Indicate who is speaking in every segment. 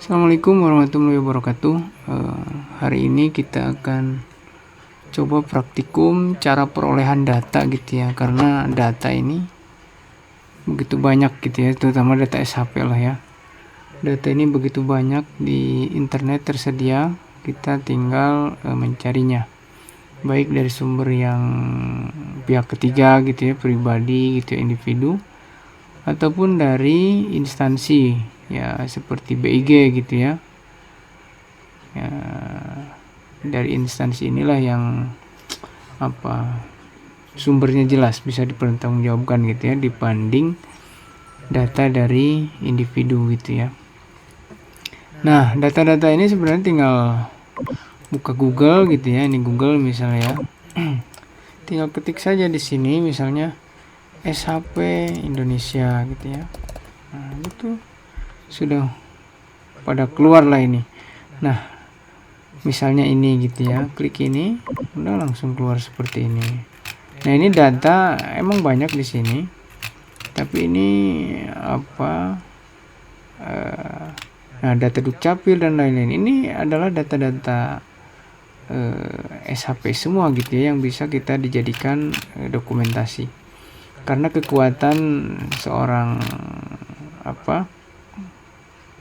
Speaker 1: Assalamualaikum warahmatullahi wabarakatuh. Hari ini kita akan coba praktikum cara perolehan data gitu ya, karena data ini begitu banyak gitu ya, terutama data SHP lah ya. Data ini begitu banyak di internet tersedia, kita tinggal mencarinya, baik dari sumber yang pihak ketiga gitu ya, pribadi gitu ya, individu, ataupun dari instansi ya seperti BIG gitu ya. Dari instansi inilah yang sumbernya jelas, bisa dipertanggungjawabkan gitu ya, dibanding data dari individu gitu ya. Nah, data-data ini sebenarnya tinggal buka Google gitu ya, ini Google misalnya ya. Tinggal ketik saja di sini misalnya SHP Indonesia gitu ya. Nah, itu sudah pada keluar lah ini. Nah, misalnya ini gitu ya, klik ini udah langsung keluar seperti ini. Nah, ini data emang banyak di sini, tapi ini data dukcapil dan lain-lain ini adalah data-data SHP semua gitu ya, yang bisa kita dijadikan dokumentasi. Karena kekuatan seorang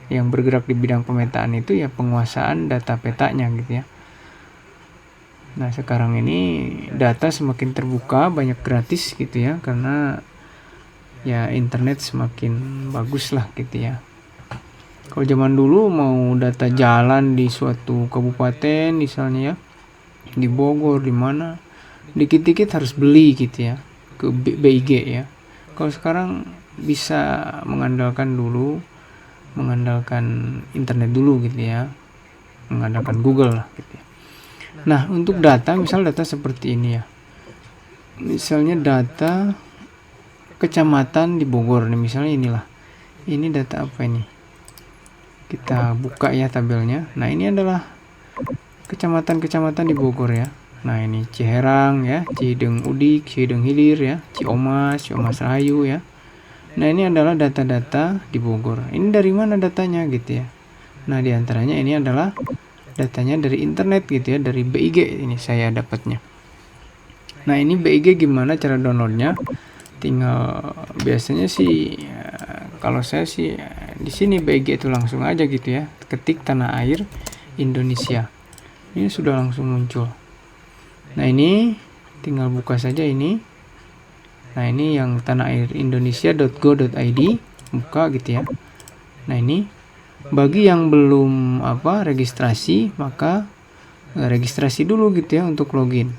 Speaker 1: yang bergerak di bidang pemetaan itu ya penguasaan data petanya gitu ya. Nah, sekarang ini data semakin terbuka, banyak gratis gitu ya, karena ya internet semakin bagus lah gitu ya. Kalau zaman dulu mau data jalan di suatu kabupaten misalnya ya, di Bogor di mana, dikit-dikit harus beli gitu ya ke BIG ya. Kalau sekarang bisa mengandalkan internet dulu gitu ya, mengandalkan Google lah gitu ya. Nah, untuk data, misal data seperti ini ya, misalnya data kecamatan di Bogor nih, misalnya inilah, ini data apa ini, kita buka ya tabelnya. Nah, ini adalah kecamatan-kecamatan di Bogor ya. Nah, ini Ciherang ya, Cideng Udik, Cideng Hilir ya, Ciomas Rahayu ya. Nah, ini adalah data-data di Bogor. Ini dari mana datanya gitu ya. Nah, diantaranya ini adalah datanya dari internet gitu ya, dari BIG ini saya dapatnya. Nah, ini BIG gimana cara downloadnya? Tinggal biasanya sih kalau saya sih di sini BIG itu langsung aja gitu ya, ketik tanah air Indonesia. Ini sudah langsung muncul. Nah, ini tinggal buka saja ini. Nah, ini yang tanahairindonesia.go.id, buka gitu ya. Nah, ini bagi yang belum registrasi, maka registrasi dulu gitu ya untuk login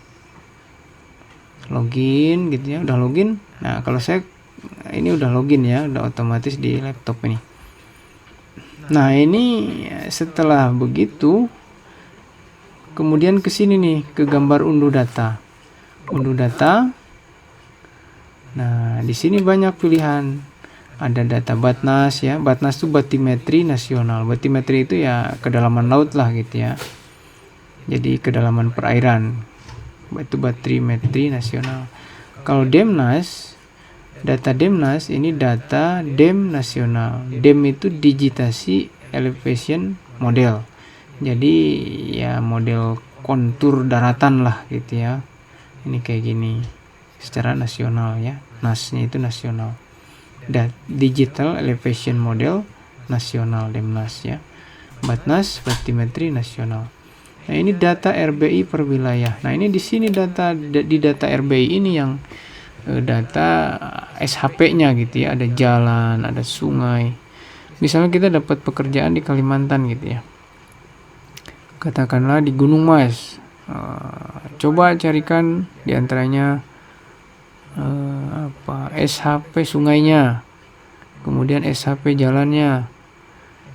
Speaker 1: gitu ya. Udah login. Nah, kalau saya ini udah login ya, udah otomatis di laptop ini. Nah, ini setelah begitu kemudian ke sini nih, ke gambar unduh data. Nah, di sini banyak pilihan. Ada data Batnas ya. Batnas itu batimetri nasional. Batimetri itu ya kedalaman laut lah gitu ya. Jadi kedalaman perairan. Itu batimetri nasional. Kalau Demnas, data Demnas ini data Dem nasional. Dem itu digitasi elevation model. Jadi ya model kontur daratan lah gitu ya. Ini kayak gini. Secara nasional ya. NAS-nya itu nasional. Digital Elevation Model nasional Demnas ya. Batnas batimetri nasional. Nah, ini data RBI per wilayah. Nah, ini di sini data RBI ini yang data SHP-nya gitu ya. Ada jalan, ada sungai. Misalnya kita dapat pekerjaan di Kalimantan gitu ya. Katakanlah di Gunung Mas. Coba carikan diantaranya SHP sungainya, kemudian SHP jalannya,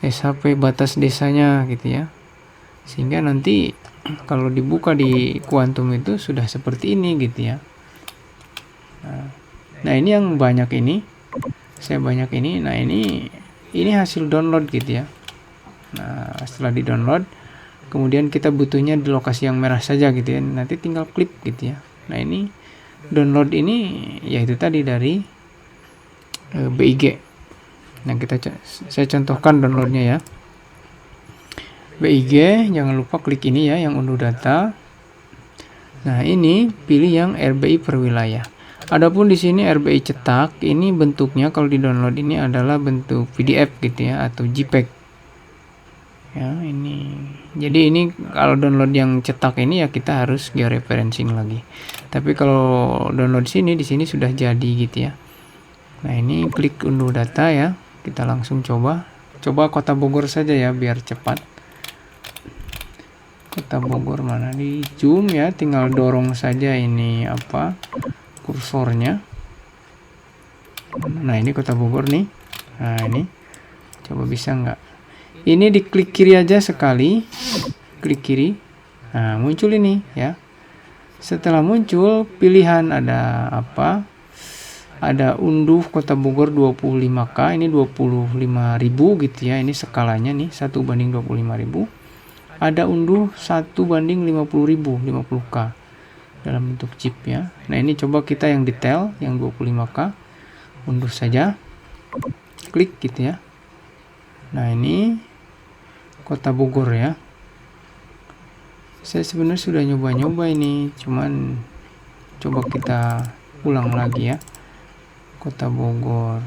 Speaker 1: SHP batas desanya gitu ya. Sehingga nanti kalau dibuka di Quantum itu sudah seperti ini gitu ya. Nah, ini yang banyak ini. Saya banyak ini. Nah, ini hasil download gitu ya. Nah, setelah di-download, kemudian kita butuhnya di lokasi yang merah saja gitu ya. Nanti tinggal klik gitu ya. Nah, ini download ini yaitu tadi dari BIG. Nah, saya contohkan downloadnya ya. BIG, jangan lupa klik ini ya yang unduh data. Nah, ini pilih yang RBI per wilayah. Adapun di sini RBI cetak, ini bentuknya kalau di download ini adalah bentuk PDF gitu ya atau JPEG. Ya, ini. Jadi ini kalau download yang cetak ini ya kita harus georeferencing lagi. Tapi kalau download di sini sudah jadi gitu ya. Nah, ini klik unduh data ya. Kita langsung coba Kota Bogor saja ya biar cepat. Kota Bogor mana, di zoom ya, tinggal dorong saja ini apa kursornya. Nah, ini Kota Bogor nih. Nah, ini coba bisa nggak, ini diklik kiri aja sekali, klik kiri. Nah, muncul ini ya. Setelah muncul pilihan ada apa, ada unduh Kota Bogor 25K, ini 25.000 gitu ya, ini skalanya nih 1:25.000. Ada unduh 1:50.000, 50K dalam bentuk chip ya. Nah, ini coba kita yang detail yang 25K, unduh saja, klik gitu ya. Nah, ini Kota Bogor ya. Saya sebenarnya sudah nyoba ini, cuman coba kita ulang lagi ya. Kota Bogor.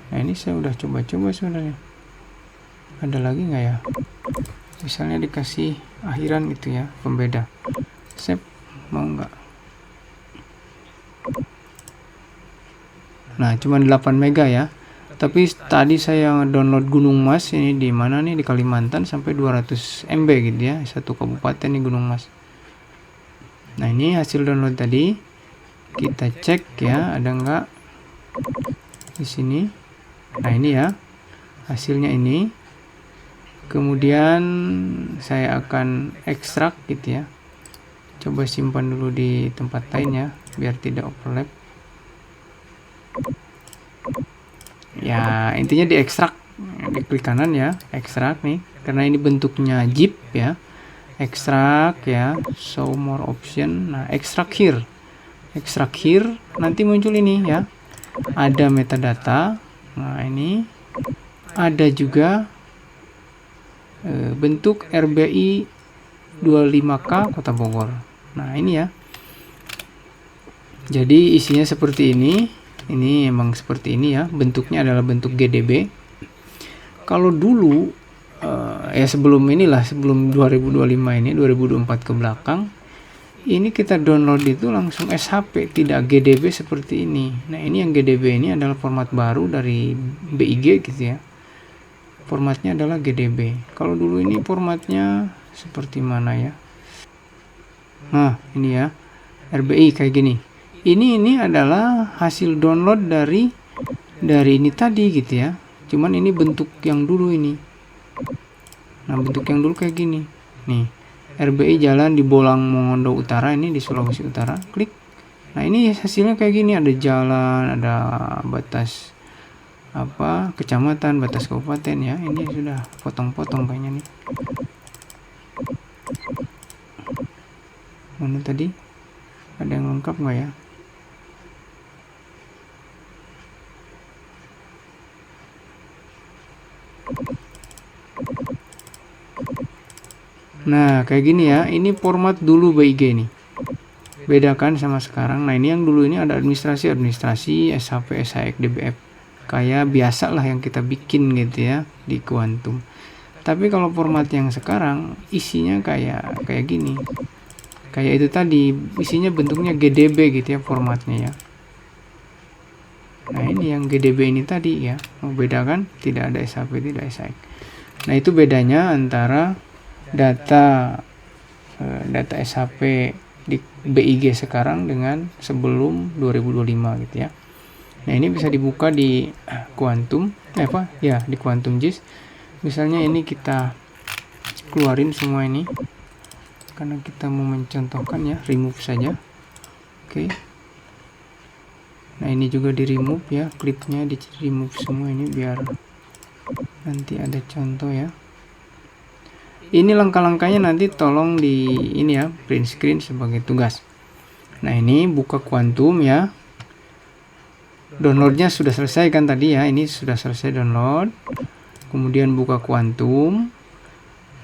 Speaker 1: Nah, ini saya udah coba sebenarnya. Ada lagi nggak ya? Misalnya dikasih akhiran gitu ya, pembeda. Save, mau nggak? Nah, cuma 8 mega ya. Tapi tadi saya download Gunung Mas, ini di mana nih, di Kalimantan, sampai 200 MB gitu ya, satu kabupaten di Gunung Mas. Nah, ini hasil download tadi. Kita cek ya, ada nggak di sini. Nah, ini ya hasilnya ini. Kemudian saya akan ekstrak gitu ya. Coba simpan dulu di tempat lain ya biar tidak overlap. Ya, intinya diekstrak, diklik kanan ya, ekstrak nih, karena ini bentuknya zip ya. Ekstrak ya, show more option. Nah, ekstrak here. Ekstrak here, nanti muncul ini ya. Ada metadata. Nah, ini ada juga bentuk RBI 25K Kota Bogor. Nah, ini ya. Jadi isinya seperti ini. Ini emang seperti ini ya. Bentuknya adalah bentuk GDB. Kalau dulu ya sebelum 2025 ini, 2024 ke belakang, ini kita download itu langsung SHP, tidak GDB seperti ini. Nah, ini yang GDB ini adalah format baru dari BIG gitu ya. Formatnya adalah GDB. Kalau dulu ini formatnya seperti mana ya? Nah, ini ya, RBI kayak gini. Ini adalah hasil download dari ini tadi gitu ya. Cuman ini bentuk yang dulu ini. Nah, bentuk yang dulu kayak gini. Nih, RBI jalan di Bolang Mongondo Utara, ini di Sulawesi Utara. Klik. Nah, ini hasilnya kayak gini, ada jalan, ada batas apa kecamatan, batas kabupaten ya. Ini sudah potong-potong kayaknya nih. Mana tadi? Ada yang lengkap nggak ya? Nah, kayak gini ya. Ini format dulu BIG nih. Bedakan sama sekarang. Nah, ini yang dulu ini ada administrasi, SHP, SHX, DBF. Kayak biasa lah yang kita bikin gitu ya di Quantum. Tapi kalau format yang sekarang isinya kayak gini. Kayak itu tadi, isinya bentuknya GDB gitu ya formatnya ya. Nah, ini yang GDB ini tadi ya. Mau bedakan, tidak ada SHP, tidak SHX. Nah, itu bedanya antara data SHP di BIG sekarang dengan sebelum 2025 gitu ya. Nah, ini bisa dibuka di Quantum, di Quantum JIS. Misalnya ini kita keluarin semua ini, karena kita mau mencontohkan ya, remove saja. Oke. Nah, ini juga di remove ya, klipnya di remove semua ini biar nanti ada contoh ya. Ini langkah-langkahnya nanti tolong di ini ya, print screen sebagai tugas. Nah, ini buka Quantum ya. Downloadnya sudah selesai kan tadi ya, ini sudah selesai download. Kemudian buka Quantum.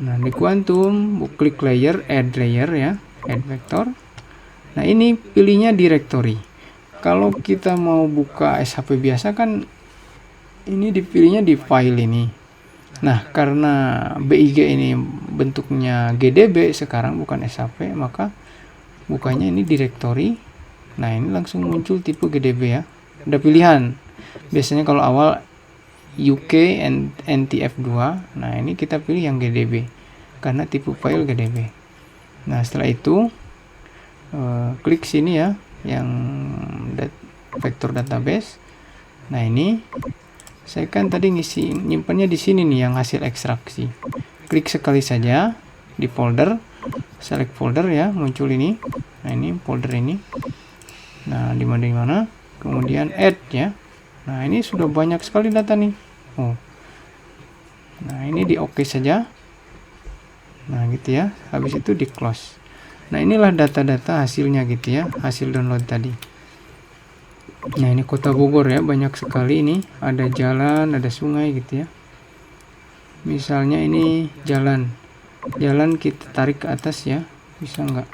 Speaker 1: Nah, di Quantum klik layer, add layer ya, add vector. Nah, ini pilihnya directory. Kalau kita mau buka SHP biasa kan ini dipilihnya di file ini. Nah, karena BIG ini bentuknya GDB sekarang bukan SHP, maka bukanya ini directory. Nah, ini langsung muncul tipe GDB ya. Ada pilihan. Biasanya kalau awal UK NTF2. Nah, ini kita pilih yang GDB karena tipe file GDB. Nah, setelah itu klik sini ya, yang vector database. Nah, ini saya kan tadi nyimpannya di sini nih yang hasil ekstraksi. Klik sekali saja di folder, select folder ya, muncul ini. Nah, ini folder ini. Nah, di mana? Kemudian add ya. Nah, ini sudah banyak sekali data nih. Oh. Nah, ini di oke saja. Nah, gitu ya. Habis itu di close. Nah, inilah data-data hasilnya gitu ya, hasil download tadi. Nah, ini kota Bogor ya, banyak sekali ini. Ada jalan, ada sungai gitu ya. Misalnya ini jalan. Jalan kita tarik ke atas ya. Bisa nggak?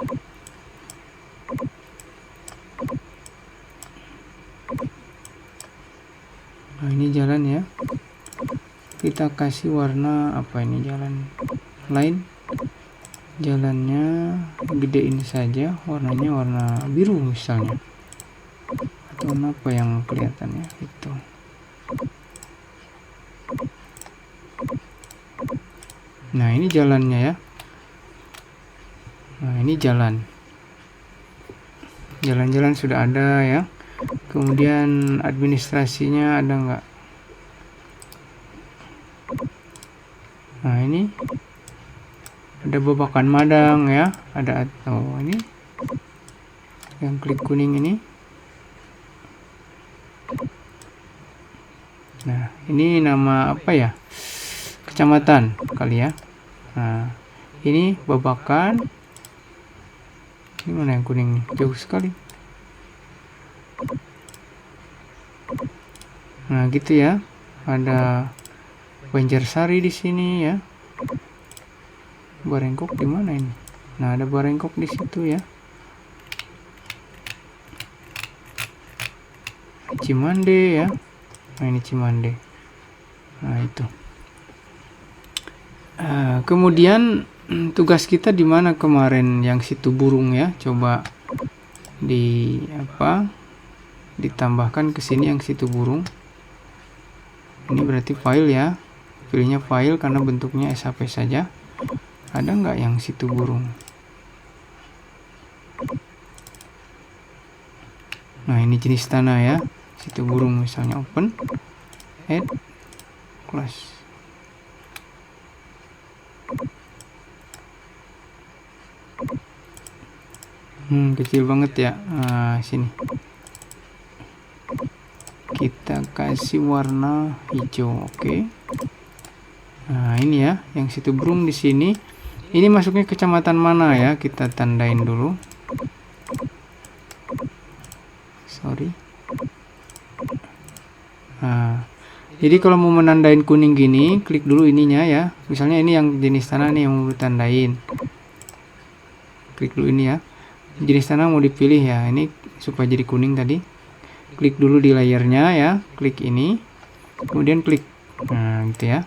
Speaker 1: Nah, ini jalan ya. Kita kasih warna apa ini jalan lain. Jalannya gedein saja, warnanya warna biru misalnya. Atau warna apa yang kelihatannya itu. Nah, ini jalannya ya. Nah, ini jalan. Jalan-jalan sudah ada ya. Kemudian administrasinya ada nggak? Nah, ini ada Babakan Madang ya, ada atau ini yang klik kuning ini. Nah, ini nama apa ya? Kecamatan kali ya. Nah, ini Babakan. Ini mana yang kuning nih? Jauh sekali. Nah, gitu ya. Ada Banjarsari di sini ya. Barengkok di mana ini? Nah, ada Barengkok di situ ya. Cimande ya. Nah, ini Cimande. Nah, itu. Kemudian tugas kita di mana kemarin yang situ burung ya? Coba ditambahkan ke sini yang situ burung. Ini berarti file ya. Pilihnya file karena bentuknya SHP saja. Ada nggak yang situ burung? Nah, ini jenis tanah ya. Situ burung misalnya open, add, close. Kecil banget ya. Sini. Kita kasih warna hijau, oke. Nah, ini ya, yang situ burung di sini. Ini masuknya kecamatan mana ya? Kita tandain dulu. Sorry. Nah, jadi kalau mau menandain kuning gini, klik dulu ininya ya. Misalnya ini yang jenis tanah nih yang mau ditandain. Klik dulu ini ya. Jenis tanah mau dipilih ya. Ini supaya jadi kuning tadi. Klik dulu di layernya ya. Klik ini. Kemudian klik. Nah, gitu ya.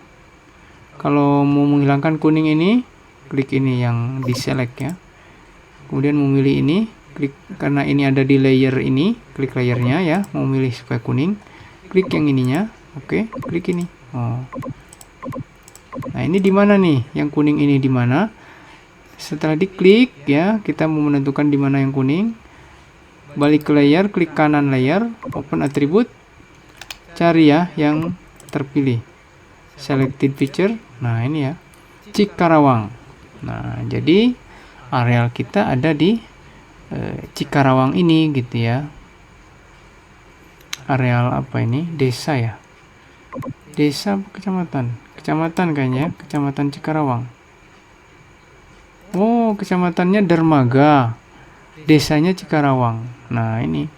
Speaker 1: Kalau mau menghilangkan kuning ini, klik ini yang di select ya. Kemudian memilih ini, klik karena ini ada di layer ini, klik layernya ya. Mau milih supaya kuning, klik yang ininya. Oke, klik ini. Oh. Nah, ini di mana nih? Yang kuning ini di mana? Setelah diklik ya, kita mau menentukan di mana yang kuning. Balik ke layer, klik kanan layer, open attribute. Cari ya yang terpilih. Selected feature. Nah, ini ya. Cikarawang. Nah, jadi areal kita ada di Cikarawang ini gitu ya. Areal apa ini? Desa ya. Desa kecamatan. Kecamatan kayaknya, Kecamatan Cikarawang. Oh, kecamatannya Dermaga. Desanya Cikarawang. Nah, ini.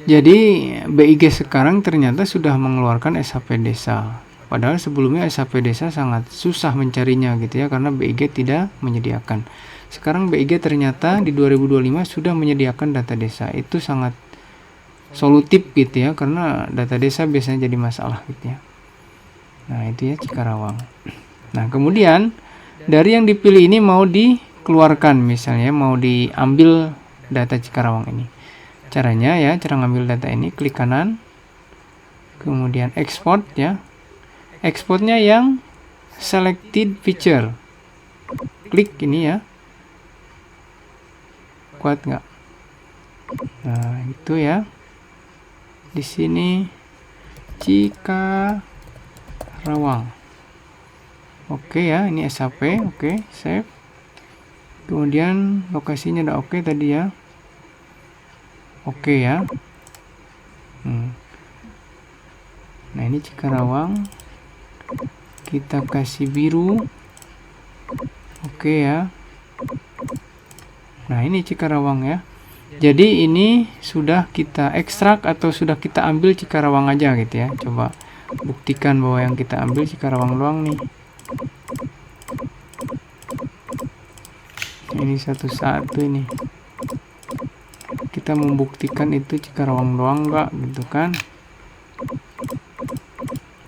Speaker 1: Jadi BIG sekarang ternyata sudah mengeluarkan SHP desa. Padahal sebelumnya SAP desa sangat susah mencarinya gitu ya, karena BIG tidak menyediakan. Sekarang BIG ternyata di 2025 sudah menyediakan data desa. Itu sangat solutif gitu ya, karena data desa biasanya jadi masalah gitu ya. Nah itu ya Cikarawang. Nah kemudian dari yang dipilih ini mau dikeluarkan, misalnya mau diambil data Cikarawang ini. Caranya ya, cara ngambil data ini klik kanan, kemudian export ya. Exportnya yang selected feature. Klik ini ya. Kuat nggak? Nah itu ya. Di sini Cikarawang. Oke ya, ini SAP. Oke, save. Kemudian lokasinya udah oke tadi ya. Oke ya. Nah ini Cikarawang. Kita kasih biru. Oke ya. Nah ini Cikarawang ya. Jadi ini sudah kita ekstrak atau sudah kita ambil Cikarawang aja gitu ya. Coba buktikan bahwa yang kita ambil Cikarawang doang nih. Ini satu-satu ini. Kita membuktikan itu Cikarawang doang nggak gitu kan.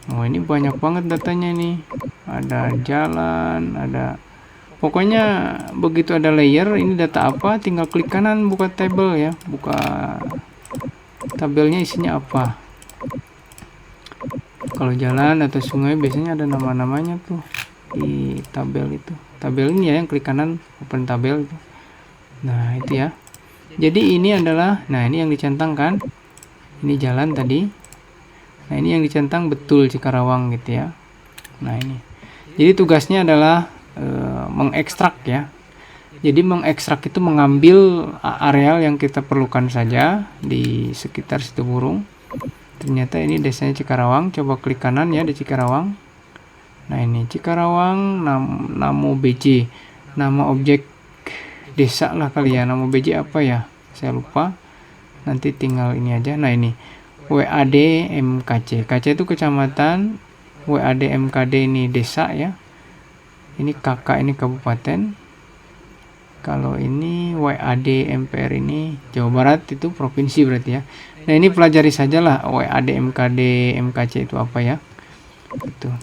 Speaker 1: Oh ini banyak banget datanya nih. Ada jalan, ada, pokoknya begitu ada layer ini data apa, tinggal klik kanan buka tabel ya, buka tabelnya isinya apa. Kalau jalan atau sungai biasanya ada nama-namanya tuh di tabel itu. Tabel ini ya yang klik kanan open tabel itu. Nah itu ya. Jadi ini adalah, nah ini yang dicentangkan. Ini jalan tadi. Nah ini yang dicentang betul Cikarawang gitu ya. Nah ini. Jadi tugasnya adalah mengekstrak ya. Jadi mengekstrak itu mengambil areal yang kita perlukan saja di sekitar situ burung. Ternyata ini desanya Cikarawang. Coba klik kanan ya di Cikarawang. Nah ini Cikarawang, nama BJ, nama objek desa lah kali ya. Nama BJ apa ya? Saya lupa. Nanti tinggal ini aja. Nah ini WAD MKC. KC itu kecamatan, WAD MKD ini desa ya. Ini KK ini kabupaten. Kalau ini WAD MPR ini Jawa Barat, itu provinsi berarti ya. Nah ini pelajari sajalah WAD MKD MKC itu apa ya. Itu.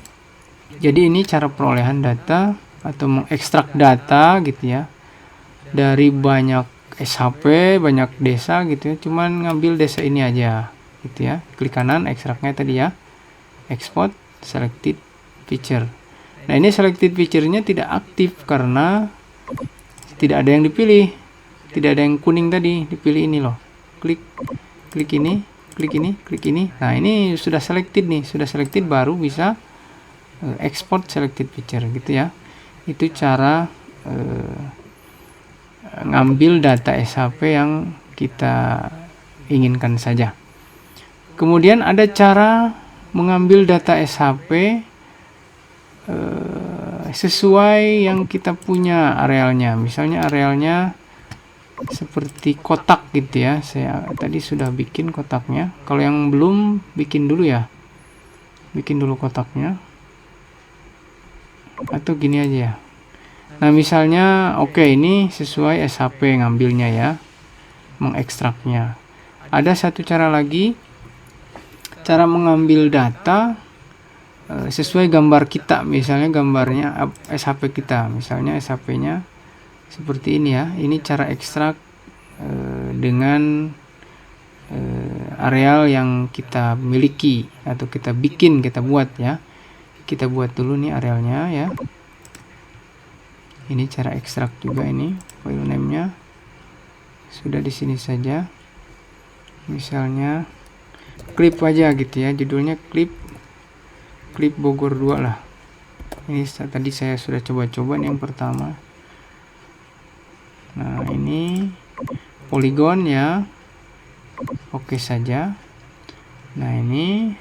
Speaker 1: Jadi ini cara perolehan data atau mengekstrak data gitu ya. Dari banyak SHP, banyak desa gitu ya. Cuman ngambil desa ini aja gitu ya. Klik kanan ekstraknya tadi ya. Export selected feature. Nah ini selected feature-nya tidak aktif karena tidak ada yang dipilih. Tidak ada yang kuning tadi, dipilih ini loh. Klik ini, klik ini, klik ini. Nah ini sudah selected nih, sudah selected baru bisa export selected feature gitu ya. Itu cara ngambil data SHP yang kita inginkan saja. Kemudian ada cara mengambil data SHP sesuai yang kita punya arealnya. Misalnya arealnya seperti kotak gitu ya. Saya tadi sudah bikin kotaknya. Kalau yang belum, bikin dulu ya. Bikin dulu kotaknya. Atau gini aja ya. Nah misalnya oke, ini sesuai SHP ngambilnya ya, mengekstraknya. Ada satu cara lagi, cara mengambil data sesuai gambar kita. Misalnya gambarnya SHP kita, misalnya SHP-nya seperti ini ya. Ini cara ekstrak dengan areal yang kita miliki atau kita bikin, kita buat ya. Kita buat dulu nih arealnya ya. Ini cara ekstrak juga, ini file name-nya sudah di sini saja. Misalnya klip aja gitu ya, judulnya klip Bogor 2 lah. Ini tadi saya sudah coba-coba nih yang pertama. Nah ini poligon ya, oke saja. Nah ini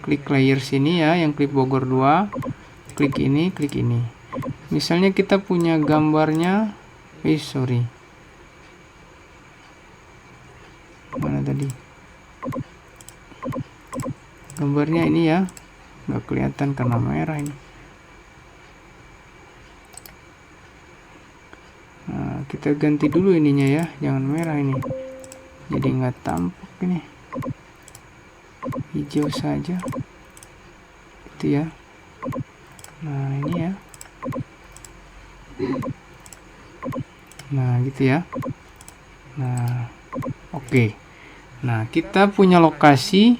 Speaker 1: klik layer sini ya, yang klip Bogor 2, klik ini, klik ini. Misalnya kita punya gambarnya, mana tadi gambarnya ini ya. nggak kelihatan karena merah ini. Nah, kita ganti dulu ininya ya, jangan merah ini, jadi nggak tampak ini, hijau saja itu ya. Nah ini ya, nah gitu ya. Nah oke. Nah kita punya lokasi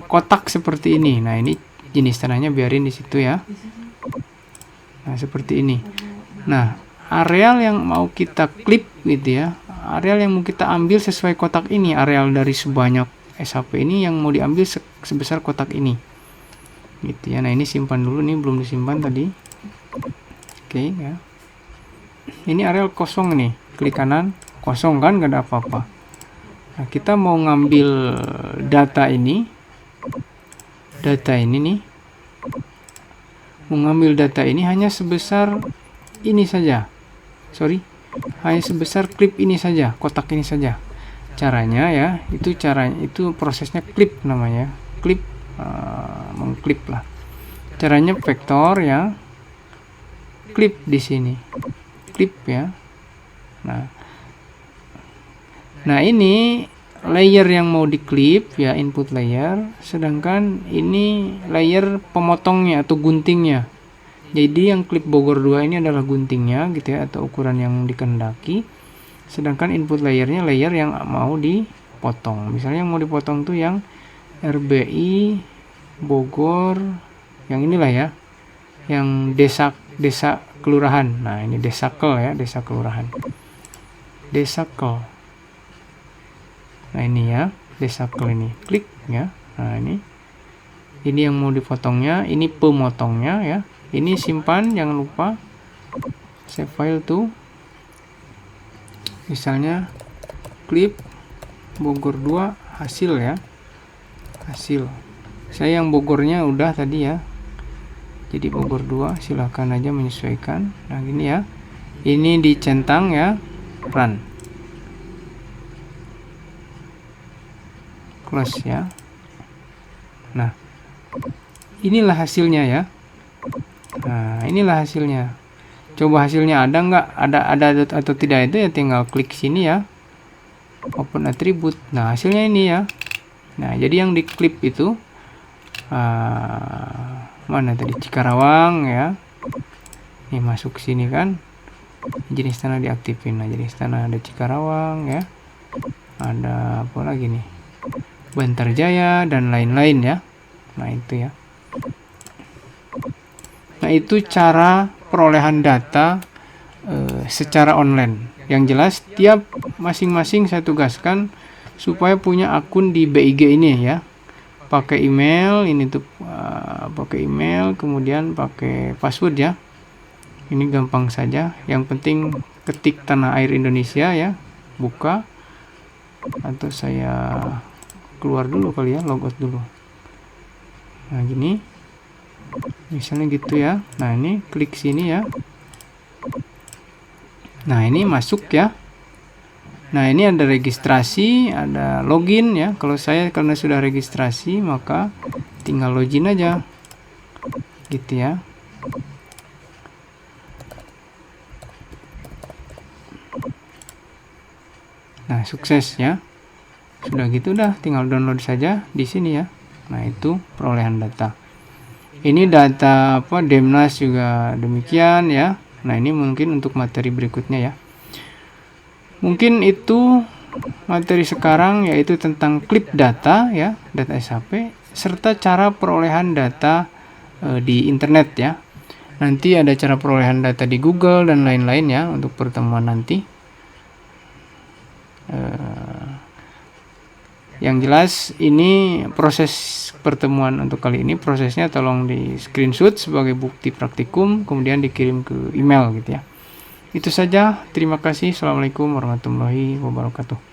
Speaker 1: kotak seperti ini. Nah ini jenis tanahnya biarin di situ ya. Nah seperti ini. Nah areal yang mau kita klip gitu ya, areal yang mau kita ambil sesuai kotak ini, areal dari sebanyak SHP ini yang mau diambil sebesar kotak ini gitu ya. Nah ini simpan dulu nih, belum disimpan tadi. Oke ya, ini areal kosong nih, klik kanan, kosong kan, gak ada apa-apa. Nah kita mau ngambil data ini nih, mau ngambil data ini hanya sebesar ini saja, hanya sebesar klip ini saja, kotak ini saja. Caranya ya, itu prosesnya klip namanya, klip, mengklip lah. Caranya vektor ya, klip di sini, klip ya. Nah ini layer yang mau diklip ya, input layer, sedangkan ini layer pemotongnya atau guntingnya. Jadi yang klip Bogor 2 ini adalah guntingnya gitu ya, atau ukuran yang dikehendaki. Sedangkan input layernya layer yang mau dipotong. Misalnya yang mau dipotong tuh yang RBI Bogor, yang inilah ya, yang desa kelurahan. Nah ini desakel ya, desa kelurahan, desakel. Nah ini ya, desakel ini, klik ya. Nah ini yang mau dipotongnya, ini pemotongnya ya. Ini simpan, jangan lupa save file tuh. Misalnya klip Bogor 2 hasil ya, hasil. Saya yang Bogornya udah tadi ya, jadi Bogor 2, silahkan aja menyesuaikan. Nah gini ya, ini dicentang ya, run, close ya. Nah inilah hasilnya ya. Nah inilah hasilnya. Coba hasilnya ada nggak, ada atau tidak, itu ya tinggal klik sini ya, open attribute. Nah hasilnya ini ya. Nah jadi yang diklip itu mana tadi, Cikarawang ya. Ini masuk sini kan, jenis tanah diaktifin. Nah jenis tanah ada Cikarawang ya, ada apa lagi nih, Bantarjaya dan lain-lain ya. Nah itu ya. Nah itu cara perolehan data secara online. Yang jelas tiap masing-masing saya tugaskan supaya punya akun di BIG ini ya. Pakai email ini tuh, pakai email, kemudian pakai password ya. Ini gampang saja. Yang penting ketik Tanah Air Indonesia ya, buka, atau saya keluar dulu kali ya, logout dulu. Nah gini, misalnya gitu ya. Nah ini klik sini ya. Nah ini masuk ya. Nah ini ada registrasi, ada login ya. Kalau saya karena sudah registrasi, maka tinggal login aja gitu ya. Nah sukses ya. Sudah gitu, udah tinggal download saja di sini ya. Nah itu perolehan data. Ini data apa, Demnas juga demikian ya. Nah ini mungkin untuk materi berikutnya ya. Mungkin itu materi sekarang, yaitu tentang klip data ya, data SHP, serta cara perolehan data di internet ya. Nanti ada cara perolehan data di Google dan lain-lain ya untuk pertemuan nanti. Yang jelas ini proses pertemuan untuk kali ini, prosesnya tolong di screenshot sebagai bukti praktikum, kemudian dikirim ke email gitu ya. Itu saja, terima kasih. Assalamualaikum warahmatullahi wabarakatuh.